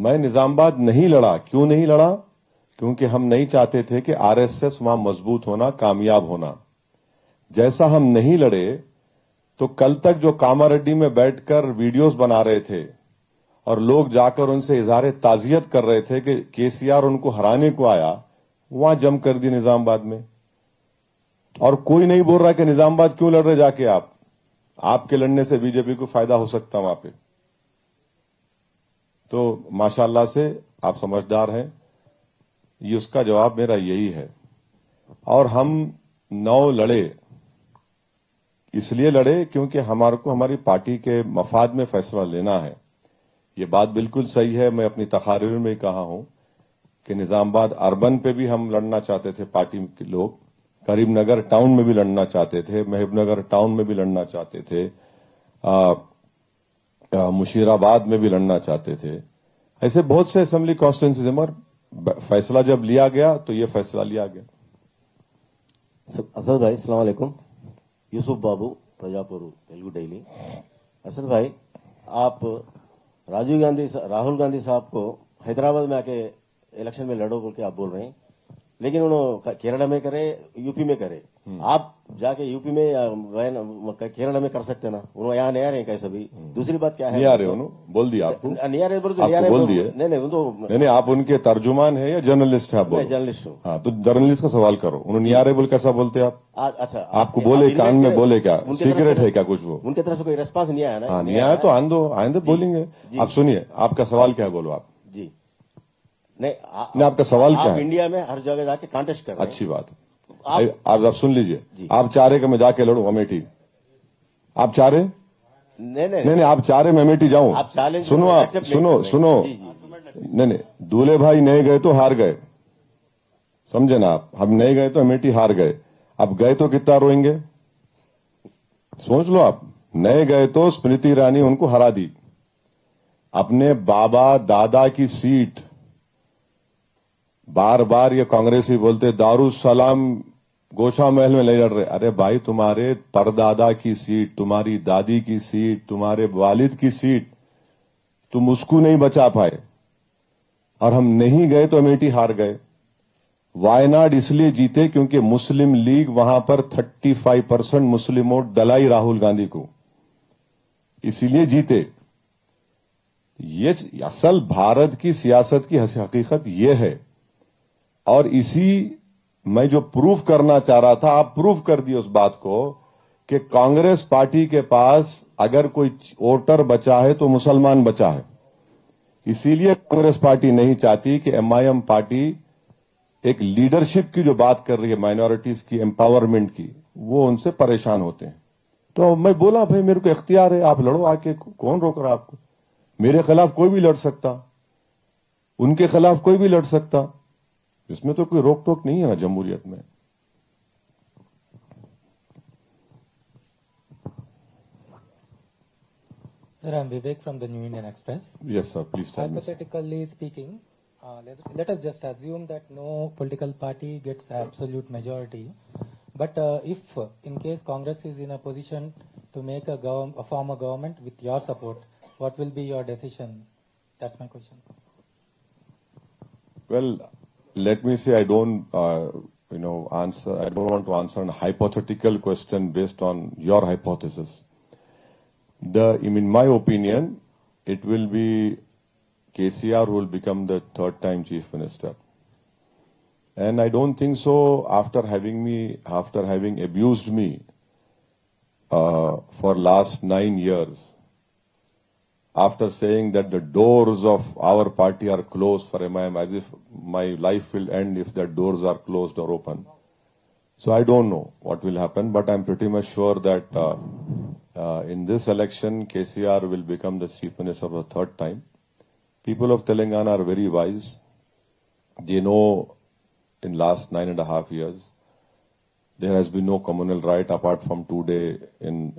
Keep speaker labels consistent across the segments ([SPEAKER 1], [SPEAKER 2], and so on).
[SPEAKER 1] میں نظام آباد نہیں لڑا. کیوں نہیں لڑا؟ کیونکہ ہم نہیں چاہتے تھے کہ آر ایس ایس وہاں مضبوط ہونا، کامیاب ہونا. جیسا ہم نہیں لڑے تو کل تک جو کاماریڈی میں بیٹھ کر ویڈیوز بنا رہے تھے اور لوگ جا کر ان سے اظہار تعزیت کر رہے تھے کہ کے سی آر ان کو ہرانے کو آیا، وہاں جم کر دی نظام آباد میں. اور کوئی نہیں بول رہا کہ نظام آباد کیوں لڑ رہے جا کے آپ کے لڑنے سے بی جے پی کو فائدہ ہو سکتا وہاں پہ. تو ماشاءاللہ سے آپ سمجھدار ہیں. یہ اس کا جواب میرا یہی ہے. اور ہم 9 لڑے، اس لیے لڑے کیونکہ ہمارے کو ہماری پارٹی کے مفاد میں فیصلہ لینا ہے. یہ بات بالکل صحیح ہے. میں اپنی تقاریر میں کہا ہوں کہ نظام آباد اربن پہ بھی ہم لڑنا چاہتے تھے، پارٹی کے لوگ کریم نگر ٹاؤن میں بھی لڑنا چاہتے تھے، محب نگر ٹاؤن میں بھی لڑنا چاہتے تھے، مشیر آباد میں بھی لڑنا چاہتے تھے. ایسے بہت سے اسمبلی کانسٹیٹوئنسیز ہیں، مگر فیصلہ جب لیا گیا تو یہ فیصلہ لیا گیا.
[SPEAKER 2] اسد بھائی السلام علیکم. یوسف بابو پرجاپور تیلگو ڈیلی. اسد بھائی، آپ راہل گاندھی صاحب کو حیدرآباد میں آ کے الیکشن میں لڑو بول کے آپ بول رہے ہیں، لیکن انہوں نے کیرلا میں کرے، یو پی میں کرے. آپ جا کے یو پی میں کیرلا میں کر سکتے نا؟ انہوں یہاں نہیں آ رہے ہیں کیسے بھی. دوسری بات کیا ہے،
[SPEAKER 1] نہیں آ رہے انہوں بول دیا آپ کو،
[SPEAKER 2] نہیں آ رہے
[SPEAKER 1] بول دیے. نہیں آپ ان کے ترجمان ہیں یا جرنلسٹ ہیں؟
[SPEAKER 2] میں جرنلسٹ ہوں.
[SPEAKER 1] ہاں تو جرنلسٹ کا سوال کرو. انہوں نہیں آ رہے بول کیسا بولتے آپ؟
[SPEAKER 2] اچھا
[SPEAKER 1] آپ کو بولے کان میں بولے کیا سیکرٹ ہے کیا کچھ؟ وہ
[SPEAKER 2] ان کی طرف سے کوئی ریسپانس نہیں آیا نا؟
[SPEAKER 1] ہاں نہیں آیا تو آئندہ بولیں گے. آپ سنیے آپ کا سوال کیا ہے، بولو آپ.
[SPEAKER 2] جی نہیں،
[SPEAKER 1] آپ کا سوال کیا
[SPEAKER 2] آپ
[SPEAKER 1] ہے؟
[SPEAKER 2] انڈیا میں ہر جگہ جا کے کانٹیسٹ کر رہے ہیں.
[SPEAKER 1] اچھی بات ہے. آپ سن لیجئے. آپ چاہ رہے کہ میں جا کے لڑوں امیٹھی؟ آپ چاہ رہے؟ نہیں آپ چاہ رہے میں امیٹھی جاؤں؟ سنو. نہیں دولے بھائی نہیں گئے تو ہار گئے، سمجھے نا آپ. ہم نہیں گئے تو امیٹھی ہار گئے. اب گئے تو کتنا روئیں گے؟ سوچ لو آپ. نہیں گئے تو اسمرتی ایرانی ان کو ہرا دی. اپنے بابا دادا کی سیٹ بار بار یہ کانگریسی بولتے دارالسلام گوشا محل میں نہیں لڑ رہے. ارے بھائی تمہارے پردادا کی سیٹ، تمہاری دادی کی سیٹ، تمہارے والد کی سیٹ، تم اس کو نہیں بچا پائے اور ہم نہیں گئے تو امیٹھی ہار گئے. وائناڈ اس لیے جیتے کیونکہ مسلم لیگ وہاں پر 35% مسلم ووٹ دلائی راہل گاندھی کو، اسی لیے جیتے. یہ اصل بھارت کی سیاست کی حقیقت یہ ہے. اور اسی میں جو پروف کرنا چاہ رہا تھا، آپ پروف کر دیے اس بات کو کہ کانگریس پارٹی کے پاس اگر کوئی ووٹر بچا ہے تو مسلمان بچا ہے. اسی لیے کانگریس پارٹی نہیں چاہتی کہ ایم آئی ایم پارٹی ایک لیڈرشپ کی جو بات کر رہی ہے، مائنورٹیز کی امپاورمنٹ کی، وہ ان سے پریشان ہوتے ہیں. تو میں بولا بھائی میرے کو اختیار ہے، آپ لڑو آ کے، کون روک رہا آپ کو؟ میرے خلاف کوئی بھی لڑ سکتا، ان کے خلاف کوئی بھی لڑ سکتا. اس میں تو کوئی روک ٹوک نہیں ہے نا جمہوریت میں.
[SPEAKER 3] Sir, I'm Vivek from the New Indian Express.
[SPEAKER 1] Yes, sir. Please tell me.
[SPEAKER 3] Hypothetically speaking, let us just assume that no political party gets absolute majority. But if, in case Congress is in a position to make a form a government with your support, what will be your decision? That's my question.
[SPEAKER 1] Well, let me say I don't, answer. I don't want to answer a hypothetical question based on your hypothesis. In my opinion, it will be KCR who will become the third time chief minister. And I don't think so after having abused me for last 9 years, after saying that the doors of our party are closed for MIM, as if my life will end if the doors are closed or open. So I don't know what will happen, but I'm pretty much sure that in this election, KCR will become the chief minister for the third time. People of Telangana are very wise. They know in last 9.5 years, there has been no communal right apart from today in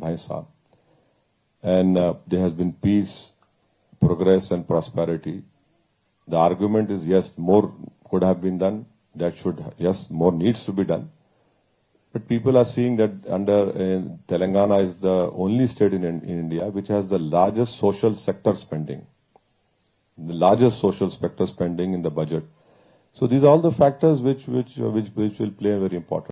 [SPEAKER 1] Bhaisa. And there has been peace, progress and prosperity. The argument is yes, more could have been done. More needs to be done. But people are seeing that Telangana is the only state in India which has the largest social sector spending. the largest social sector spending in the budget. So these are all the factors which will play a very important.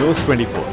[SPEAKER 4] News 24।